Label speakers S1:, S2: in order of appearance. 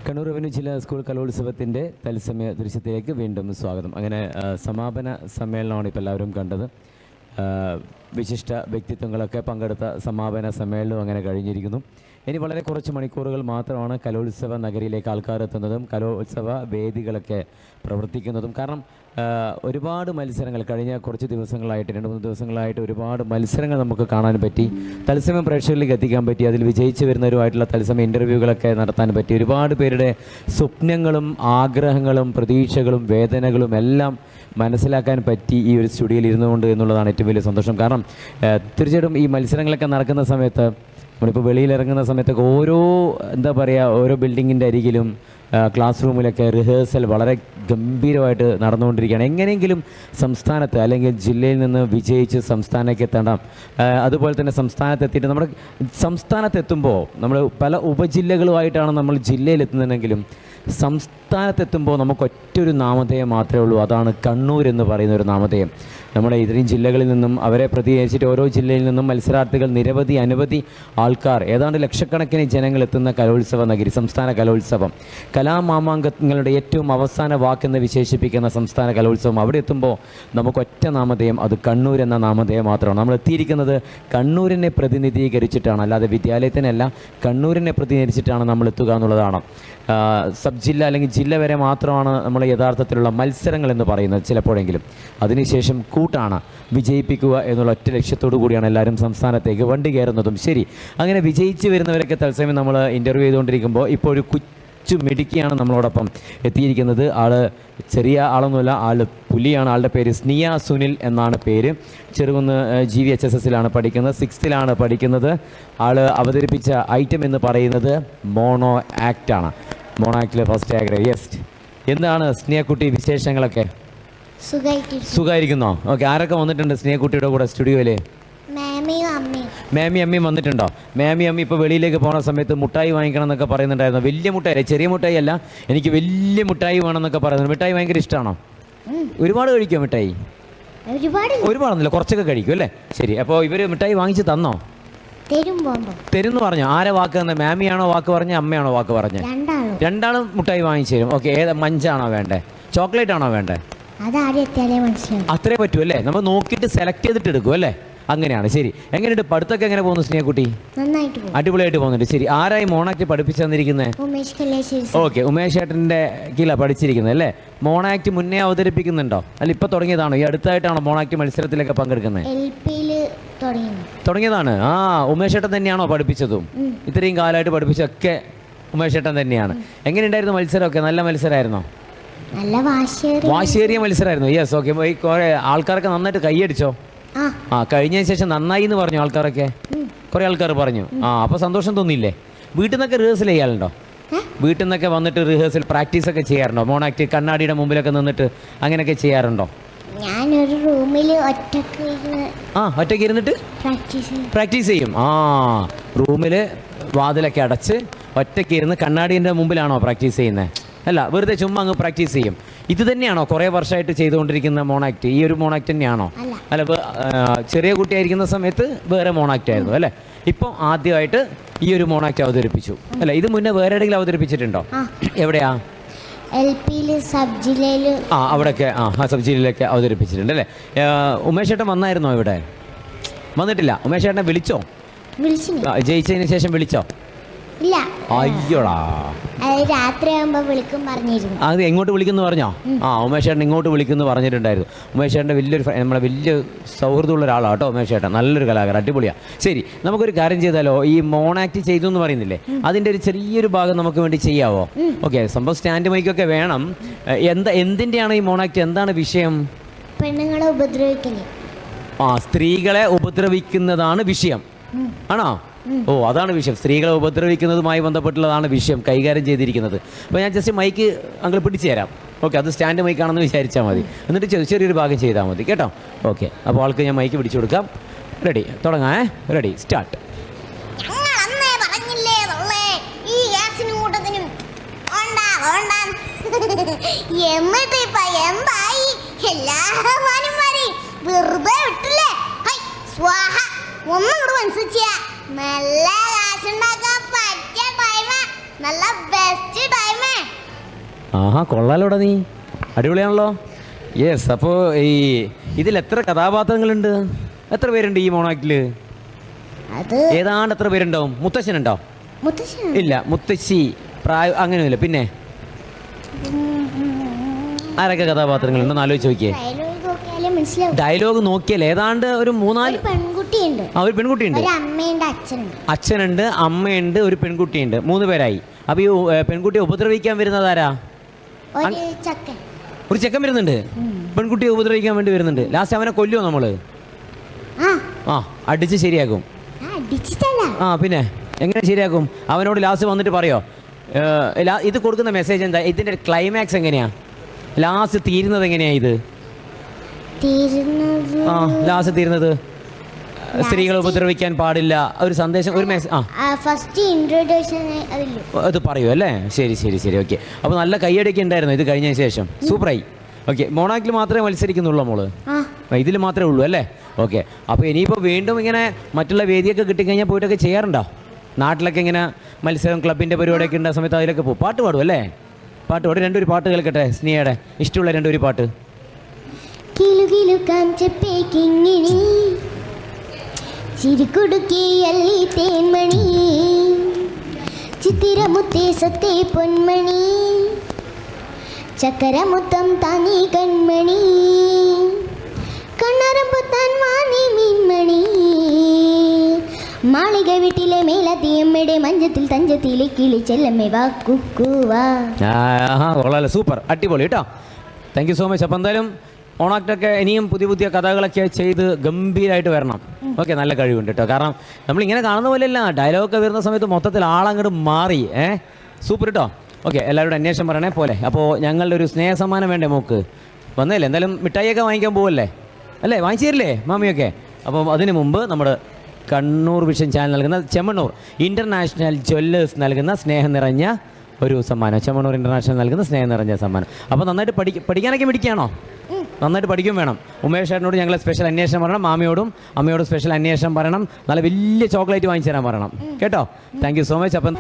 S1: Kannur revenue ജില്ലാ school കലോത്സവത്തിൻ്റെ തത്സമയ ദൃശ്യത്തിലേക്ക് വീണ്ടും സ്വാഗതം. അങ്ങനെ സമാപന സമ്മേളനമാണ് ഇപ്പോൾ എല്ലാവരും കണ്ടത്. വിശിഷ്ട വ്യക്തിത്വങ്ങളൊക്കെ പങ്കെടുത്ത സമാപന സമ്മേളനം അങ്ങനെ കഴിഞ്ഞിരിക്കുന്നു. ഇനി വളരെ കുറച്ച് മണിക്കൂറുകൾ മാത്രമാണ് കലോത്സവ നഗരിയിലേക്ക് ആൾക്കാർ എത്തുന്നതും കലോത്സവ വേദികളൊക്കെ പ്രവർത്തിക്കുന്നതും. കാരണം ഒരുപാട് മത്സരങ്ങൾ കഴിഞ്ഞ കുറച്ച് ദിവസങ്ങളായിട്ട് 2-3 ദിവസങ്ങളായിട്ട് ഒരുപാട് മത്സരങ്ങൾ നമുക്ക് കാണാൻ പറ്റി. തത്സമയം പ്രേക്ഷകരിലേക്ക് എത്തിക്കാൻ പറ്റി. അതിൽ വിജയിച്ച് വരുന്നവരുമായിട്ടുള്ള തത്സമയ ഇൻ്റർവ്യൂകളൊക്കെ നടത്താൻ പറ്റി. ഒരുപാട് പേരുടെ സ്വപ്നങ്ങളും ആഗ്രഹങ്ങളും പ്രതീക്ഷകളും വേദനകളും എല്ലാം മനസ്സിലാക്കാൻ പറ്റി ഈ ഒരു സ്റ്റുഡിയോയിൽ ഇരുന്നുകൊണ്ട് എന്നുള്ളതാണ് ഏറ്റവും വലിയ സന്തോഷം. കാരണം തീർച്ചയായിട്ടും ഈ മത്സരങ്ങളൊക്കെ നടക്കുന്ന സമയത്ത് നമ്മളിപ്പോൾ വെളിയിലിറങ്ങുന്ന സമയത്തൊക്കെ ഓരോ ബിൽഡിങ്ങിൻ്റെ അരികിലും ക്ലാസ് റൂമിലൊക്കെ റിഹേഴ്സൽ വളരെ ഗംഭീരമായിട്ട് നടന്നുകൊണ്ടിരിക്കുകയാണ്. എങ്ങനെയെങ്കിലും സംസ്ഥാനത്ത് അല്ലെങ്കിൽ ജില്ലയിൽ നിന്ന് വിജയിച്ച് സംസ്ഥാനത്തേക്ക് എത്തണം. അതുപോലെ തന്നെ സംസ്ഥാനത്തെത്തിയിട്ട് നമ്മുടെ സംസ്ഥാനത്തെത്തുമ്പോൾ നമ്മൾ പല ഉപജില്ലകളുമായിട്ടാണ് നമ്മൾ ജില്ലയിലെത്തുന്നതെങ്കിലും സംസ്ഥാനത്തെത്തുമ്പോൾ നമുക്ക് ഒറ്റൊരു നാമധേയം മാത്രമേ ഉള്ളൂ. അതാണ് കണ്ണൂർ എന്ന് പറയുന്ന ഒരു നാമധേയം. നമ്മുടെ ഇത്രയും ജില്ലകളിൽ നിന്നും അവരെ പ്രതിനിധീകരിച്ചിട്ട് ഓരോ ജില്ലയിൽ നിന്നും മത്സരാർത്ഥികൾ അനവധി ആൾക്കാർ ഏതാണ്ട് ലക്ഷക്കണക്കിന് ജനങ്ങൾ എത്തുന്ന കലോത്സവ നഗരി സംസ്ഥാന കലോത്സവം, കലാമാമാങ്കങ്ങളുടെ ഏറ്റവും അവസാന വാക്കെന്ന് വിശേഷിപ്പിക്കുന്ന സംസ്ഥാന കലോത്സവം. അവിടെ എത്തുമ്പോൾ നമുക്ക് ഒറ്റ നാമധേയം, അത് കണ്ണൂർ എന്ന നാമധേയം മാത്രമാണ്. നമ്മൾ എത്തിയിരിക്കുന്നത് കണ്ണൂരിനെ പ്രതിനിധീകരിച്ചിട്ടാണ്, അല്ലാതെ വിദ്യാലയത്തിനല്ല, കണ്ണൂരിനെ പ്രതിനിധീകരിച്ചിട്ടാണ് നമ്മൾ എത്തുക എന്നുള്ളതാണ്. സബ് ജില്ല അല്ലെങ്കിൽ ജില്ല വരെ മാത്രമാണ് നമ്മൾ യഥാർത്ഥത്തിലുള്ള മത്സരങ്ങൾ എന്ന് പറയുന്നത് ചിലപ്പോഴെങ്കിലും. അതിനുശേഷം കൂട്ടാണ് വിജയിപ്പിക്കുക എന്നുള്ള ഒറ്റ ലക്ഷ്യത്തോടു കൂടിയാണ് എല്ലാവരും സംസ്ഥാനത്തേക്ക് വണ്ടി കയറുന്നതും. ശരി, അങ്ങനെ വിജയിച്ച് വരുന്നവരൊക്കെ തത്സമയം നമ്മൾ ഇൻ്റർവ്യൂ ചെയ്തുകൊണ്ടിരിക്കുമ്പോൾ ഇപ്പോൾ ഒരു മിടുക്കിയാണ് നമ്മളോടൊപ്പം എത്തിയിരിക്കുന്നത്. ചെറിയ ആളൊന്നുമല്ല, പുലിയാണ്. ആളുടെ പേര് സ്നിയ സുനിൽ എന്നാണ് പേര്. ചെറുകുന്ന് GVHSS പഠിക്കുന്നത്, 6th പഠിക്കുന്നത്. അവതരിപ്പിച്ച ഐറ്റം എന്ന് പറയുന്നത് മോണോ ആക്റ്റാണ്. മോണോ ആക്റ്റിലെ ഫസ്റ്റ് ആക്ടർ. യെസ്, എന്താണ് സ്നേഹക്കുട്ടി വിശേഷങ്ങളൊക്കെ? സുഖമായിരിക്കുന്നോ? ഓക്കെ, ആരൊക്കെ വന്നിട്ടുണ്ട് സ്നേഹക്കുട്ടിയുടെ കൂടെ സ്റ്റുഡിയോയിൽ? മാമി അമ്മയും വന്നിട്ടുണ്ടോ? മാമി ഇപ്പോൾ വെളിയിലേക്ക് പോകുന്ന സമയത്ത് മുട്ടായി വാങ്ങിക്കണം എന്നൊക്കെ പറയുന്നുണ്ടായിരുന്നു. വലിയ മുട്ടായി, ചെറിയ മുട്ടായി അല്ല, എനിക്ക് വലിയ മുട്ടായി വേണമെന്നൊക്കെ പറയുന്നു. മിഠായി ഭയങ്കര ഇഷ്ടമാണോ? ഒരുപാട് കഴിക്കുമോ മിഠായി? ഒരുപാടൊന്നുമില്ല, കുറച്ചൊക്കെ കഴിക്കും അല്ലേ? ശരി, അപ്പോൾ ഇവർ മിഠായി വാങ്ങിച്ച് തന്നോ? തരുന്നു പറഞ്ഞോ? ആരെ വാക്ക് തന്നെ? മാമിയാണോ വാക്ക് പറഞ്ഞ, അമ്മയാണോ വാക്ക് പറഞ്ഞ? രണ്ടാളും മുട്ടായി വാങ്ങിച്ചു തരും. ഓക്കെ, മഞ്ചാണോ വേണ്ടേ, ചോക്ലേറ്റ് ആണോ വേണ്ടേ? അത്രേ പറ്റൂ അല്ലേ? നമ്മൾ നോക്കിയിട്ട് സെലക്ട് ചെയ്തിട്ട് എടുക്കും അല്ലേ? അങ്ങനെയാണ്. ശരി, എങ്ങനെയുണ്ട് പഠിത്തമൊക്കെ? എങ്ങനെ പോകുന്നു സ്നേഹക്കുട്ടി? അടിപൊളിയായിട്ട് പോകുന്നുണ്ട്. ശരി, ആരായി മോണാക്ട് പഠിപ്പിച്ചു തന്നിരിക്കുന്നത്? ഓക്കെ, ഉമേഷ് ഏട്ടൻ്റെ കീഴിലാണ് പഠിച്ചിരിക്കുന്നത് അല്ലേ? മോണാക്ട് മുന്നേ അവതരിപ്പിക്കുന്നുണ്ടോ, അല്ല ഇപ്പോൾ തുടങ്ങിയതാണോ? ഈ അടുത്തായിട്ടാണോ മോണാക്ട് മത്സരത്തിലൊക്കെ പങ്കെടുക്കുന്നത്? തുടങ്ങിയതാണ്. ഉമേഷ് ഏട്ടൻ തന്നെയാണോ പഠിപ്പിച്ചതും? ഇത്രയും കാലമായിട്ട് പഠിപ്പിച്ചതൊക്കെ ഉമേഷ് ഏട്ടൻ തന്നെയാണ്. എങ്ങനെയുണ്ടായിരുന്നു മത്സരമൊക്കെ? നല്ല മത്സരമായിരുന്നോ? വാശിയേറിയ മത്സരമായിരുന്നു. Yes, okay. കുറേ ആൾക്കാരൊക്കെ നന്നായിട്ട് കൈയടിച്ചോ? കഴിഞ്ഞതിന് ശേഷം നന്നായി എന്ന് പറഞ്ഞു ആൾക്കാരൊക്കെ, കുറേ ആൾക്കാർ പറഞ്ഞു. അപ്പോൾ സന്തോഷം തോന്നിയില്ലേ? വീട്ടിൽ നിന്നൊക്കെ റിഹേഴ്സൽ ചെയ്യാറുണ്ടോ? വീട്ടിൽ നിന്നൊക്കെ വന്നിട്ട് റിഹേഴ്സൽ പ്രാക്ടീസൊക്കെ ചെയ്യാറുണ്ടോ? മോണാക്ട് കണ്ണാടിയുടെ മുമ്പിലൊക്കെ നിന്നിട്ട് അങ്ങനെയൊക്കെ ചെയ്യാറുണ്ടോ?
S2: ഞാനൊരു റൂമിൽ
S1: ഒറ്റയ്ക്ക് ഇരുന്നിട്ട് പ്രാക്ടീസ് ചെയ്യും. റൂമിൽ വാതിലൊക്കെ അടച്ച് ഒറ്റയ്ക്ക് ഇരുന്ന് കണ്ണാടിൻ്റെ മുമ്പിലാണോ പ്രാക്ടീസ് ചെയ്യുന്നത്? അല്ല, വെറുതെ ചുമ്മാ അങ്ങ് പ്രാക്ടീസ് ചെയ്യും. ഇത് തന്നെയാണോ കുറേ വർഷമായിട്ട് ചെയ്തുകൊണ്ടിരിക്കുന്ന മോണാക്ട്? ഈ ഒരു മോണാക്ട് തന്നെയാണോ? അല്ല, ചെറിയ കുട്ടിയായിരിക്കുന്ന സമയത്ത് വേറെ മോണാക്ട് ആയിരുന്നു അല്ലേ? ഇപ്പോൾ ആദ്യമായിട്ട് ഈ ഒരു മോണാക്ട് അവതരിപ്പിച്ചു അല്ല? ഇത് മുന്നേ വേറെ എവിടെയെങ്കിലും അവതരിപ്പിച്ചിട്ടുണ്ടോ? എവിടെയാ?
S2: സബ് ജില്ലയിൽ.
S1: അവിടെയൊക്കെ സബ് ജില്ലയിലൊക്കെ അവതരിപ്പിച്ചിട്ടുണ്ട് അല്ലേ? ഉമേഷ് ഏട്ടൻ വന്നായിരുന്നോ ഇവിടെ? വന്നിട്ടില്ല. ഉമേഷ് ഏട്ടനെ വിളിച്ചോ? ജയിച്ചതിന് ശേഷം വിളിച്ചോ?
S2: ഇല്ല.
S1: അയ്യോടാ,
S2: രാത്രിയാകുമ്പോൾ വിളിക്കും പറഞ്ഞിരുന്നു.
S1: അത് എങ്ങോട്ട് വിളിക്കുന്നു പറഞ്ഞോ? ഉമേഷ് ഏട്ടൻ ഇങ്ങോട്ട് വിളിക്കുന്നു പറഞ്ഞിട്ടുണ്ടായിരുന്നു. ഉമേഷ് ഏട്ടൻ്റെ നമ്മളെ വലിയ സൗഹൃദമുള്ള ഒരാളാണ് കേട്ടോ ഉമേഷ് ഏട്ടൻ. നല്ലൊരു കലാകാരൻ, അടിപൊളിയാണ്. ശരി, നമുക്കൊരു കാര്യം ചെയ്താലോ? ഈ മോണാക്ട് ചെയ്തു എന്ന് പറയുന്നില്ലേ, അതിൻ്റെ ഒരു ചെറിയൊരു ഭാഗം നമുക്ക് വേണ്ടി ചെയ്യാവോ? ഓക്കെ, സംഭവം സ്റ്റാൻഡ് മൈക്കൊക്കെ വേണം. എന്തിൻ്റെയാണ് ഈ മോണാക്ട്? എന്താണ് വിഷയം?
S2: പെണ്ണുങ്ങളെ ഉപദ്രവിക്കല്.
S1: സ്ത്രീകളെ ഉപദ്രവിക്കുന്നതാണ് വിഷയം ആണോ? അതാണ് വിഷയം. സ്ത്രീകളെ ഉപദ്രവിക്കുന്നതുമായി ബന്ധപ്പെട്ടുള്ളതാണ് വിഷയം കൈകാര്യം ചെയ്തിരിക്കുന്നത്. അപ്പോൾ ഞാൻ ജസ്റ്റ് മൈക്ക് അങ്ങ് പിടിച്ചു തരാം. ഓക്കെ, അത് സ്റ്റാൻഡ് മൈക്കാണെന്ന് വിചാരിച്ചാൽ മതി. എന്നിട്ട് ചെറിയൊരു ഭാഗം ചെയ്താൽ മതി കേട്ടോ. ഓക്കെ, അപ്പോൾ ആൾക്ക് ഞാൻ മൈക്ക് പിടിച്ചു കൊടുക്കാം. റെഡി, തുടങ്ങാം. Ready, start.
S2: നല്ല കാശുണ്ടാക്കാൻ പറ്റിയ ടൈമ. നല്ല ബെസ്റ്റ് ടൈമേ.
S1: ആഹാ കൊള്ളാലോടാ നീ, അടിപൊളിയാണല്ലോ. യെസ്, അപ്പോൾ ഈ ഇതിൽ എത്ര കഥാപാത്രങ്ങളുണ്ട്, എത്ര പേരുണ്ട് ഈ മോണാക്റ്റില്?
S2: അത്
S1: ഏതാണ്ട് എത്ര പേരുണ്ടാവും? മുത്തശ്ശനുണ്ടോ?
S2: മുത്തശ്ശൻ
S1: ഇല്ല, മുത്തശ്ശി, പ്രായം അങ്ങനെയൊന്നുമില്ല. പിന്നെ ആരൊക്കെ കഥാപാത്രങ്ങളുണ്ടെന്ന് ആലോചിച്ച് നോക്കിയേ.
S2: ഡയലോഗ് നോക്കിയാലേ മനസ്സിലാവും.
S1: ഡയലോഗ് നോക്കിയാൽ ഏതാണ്ട് ഒരു 3-4.
S2: ഒരു പെൺകുട്ടിയുണ്ട്,
S1: ഒരു പെൺകുട്ടിയുണ്ട്,
S2: ഒരു അമ്മയുണ്ട്, അച്ഛനുണ്ട്.
S1: അച്ഛനുണ്ട്, അമ്മയുണ്ട്, ഒരു പെൺകുട്ടിയുണ്ട്. 3 പേരായി. അപ്പോൾ ഈ പെൺകുട്ടിയെ ഉപദ്രവിക്കാൻ വരുന്നതാരാ?
S2: ഒരു ചക്കൻ.
S1: ഒരു ചെക്കൻ വരുന്നുണ്ട്, പെൺകുട്ടിയെ ഉപദ്രവിക്കാൻ വേണ്ടി വരുന്നുണ്ട്. ലാസ്റ്റ് അവനെ കൊല്ലുമോ നമ്മൾ?
S2: ആ
S1: അടിച്ച് ശരിയാക്കും.
S2: ഡിജിറ്റല്ല.
S1: പിന്നെ എങ്ങനെ ശരിയാക്കും? അവനോട് ലാസ്റ്റ് വന്നിട്ട് പറയോ ഇത് കൊടുക്കുന്ന മെസ്സേജ് എന്താ? ഇതിൻ്റെ ക്ലൈമാക്സ് എങ്ങനെയാ? ലാസ്റ്റ് തീരുന്നത് എങ്ങനെയാ? ഇത് ലാസ്റ്റ് തീരുന്നത് സ്ത്രീകളെ ഉപദ്രവിക്കാൻ പാടില്ല, ഒരു സന്ദേശം, ഒരു മെസ്സേജ്.
S2: ഫസ്റ്റ് ഇൻട്രൊഡക്ഷൻ
S1: അത് പറയൂ അല്ലേ? ശരി ശരി ശരി, ഓക്കെ. അപ്പോൾ നല്ല കയ്യടിയൊക്കെ ഉണ്ടായിരുന്നു ഇത് കഴിഞ്ഞതിന് ശേഷം. സൂപ്പറായി. ഓക്കെ, മോണാക്റ്റിൽ മാത്രമേ മത്സരിക്കുന്നുള്ളൂ മോള്? ഇതിൽ മാത്രമേ ഉള്ളൂ അല്ലേ? ഓക്കെ. അപ്പോൾ ഇനിയിപ്പോൾ വീണ്ടും ഇങ്ങനെ മറ്റുള്ള വേദിയൊക്കെ കിട്ടിക്കഴിഞ്ഞാൽ പോയിട്ടൊക്കെ ചെയ്യാറുണ്ടോ? നാട്ടിലൊക്കെ ഇങ്ങനെ മത്സരം, ക്ലബിൻ്റെ പരിപാടിയൊക്കെ ഉണ്ടായ സമയത്ത് അതിലൊക്കെ പോകും. പാട്ട് പാടും അല്ലേ? പാട്ട് പാടും. 2 പാട്ട് കേൾക്കട്ടെ, സ്നേഹയുടെ ഇഷ്ടമുള്ള 2 പാട്ട്.
S2: ചിരിക്കുടുക്കിയല്ലി തേൻമണി, ചിത്തിരമുത്തേ സത്തേ പൊന്മണി, ചക്കരമുത്തം താനീ കൺമണി, കണ്ണറമ്പുത്താൻ വാണി മീൻമണി, മാളിക വീട്ടിലെ മേലത്തിയമ്മയുടെ മഞ്ചത്തിൽ തഞ്ചത്തിലെ കിളി ചെല്ലമ്മേ വാ കുക്കുവാ.
S1: കൊള്ളാലോ, സൂപ്പർ, അടിപൊളി കേട്ടോ. Thank you so much. അപ്പോൾ എന്തായാലും ഓണാക്റ്റൊക്കെ ഇനിയും പുതിയ പുതിയ കഥകളൊക്കെ ചെയ്ത് ഗംഭീരമായിട്ട് വരണം. ഓക്കെ, നല്ല കഴിവുണ്ട് കേട്ടോ. കാരണം നമ്മളിങ്ങനെ കാണുന്ന പോലെയല്ല, ഡയലോഗൊക്കെ വരുന്ന സമയത്ത് മൊത്തത്തിൽ ആളങ്ങോട്ട് മാറി. സൂപ്പർ കേട്ടോ. ഓക്കെ, എല്ലാവരോടും അന്വേഷണം പറയണേ പോലെ. അപ്പോൾ ഞങ്ങളുടെ ഒരു സ്നേഹസമ്മാനം വേണ്ടേ മോക്ക്? വന്നല്ലേ, എന്തായാലും മിഠായിയൊക്കെ വാങ്ങിക്കാൻ പോവല്ലേ അല്ലേ? വാങ്ങിച്ചു തരില്ലേ മാമിയൊക്കെ? അപ്പോൾ അതിന് മുമ്പ് നമ്മുടെ കണ്ണൂർ വിഷൻ ചാനൽ നൽകുന്ന ചെമ്മണ്ണൂർ ഇൻ്റർനാഷണൽ ജ്വല്ലേഴ്സ് നൽകുന്ന സ്നേഹം നിറഞ്ഞ ഒരു സമ്മാനം, ചെമ്മണ്ണൂർ ഇൻ്റർനാഷണൽ നൽകുന്ന സ്നേഹം നിറഞ്ഞ സമ്മാനം. അപ്പോൾ നന്നായിട്ട് പഠിക്കാനൊക്കെ മിടിക്കുകയാണോ? നന്നായിട്ട് പഠിക്കും വേണം. ഉമേഷ് ചേട്ടനോട് ഞങ്ങൾ സ്പെഷ്യൽ അന്വേഷണം പറയണം, മാമിയോടും അമ്മയോടും സ്പെഷ്യൽ അന്വേഷണം പറയണം, നല്ല വലിയ ചോക്ലേറ്റ് വാങ്ങിച്ചു തരാൻ പറയണം കേട്ടോ. Thank you so much. അപ്പം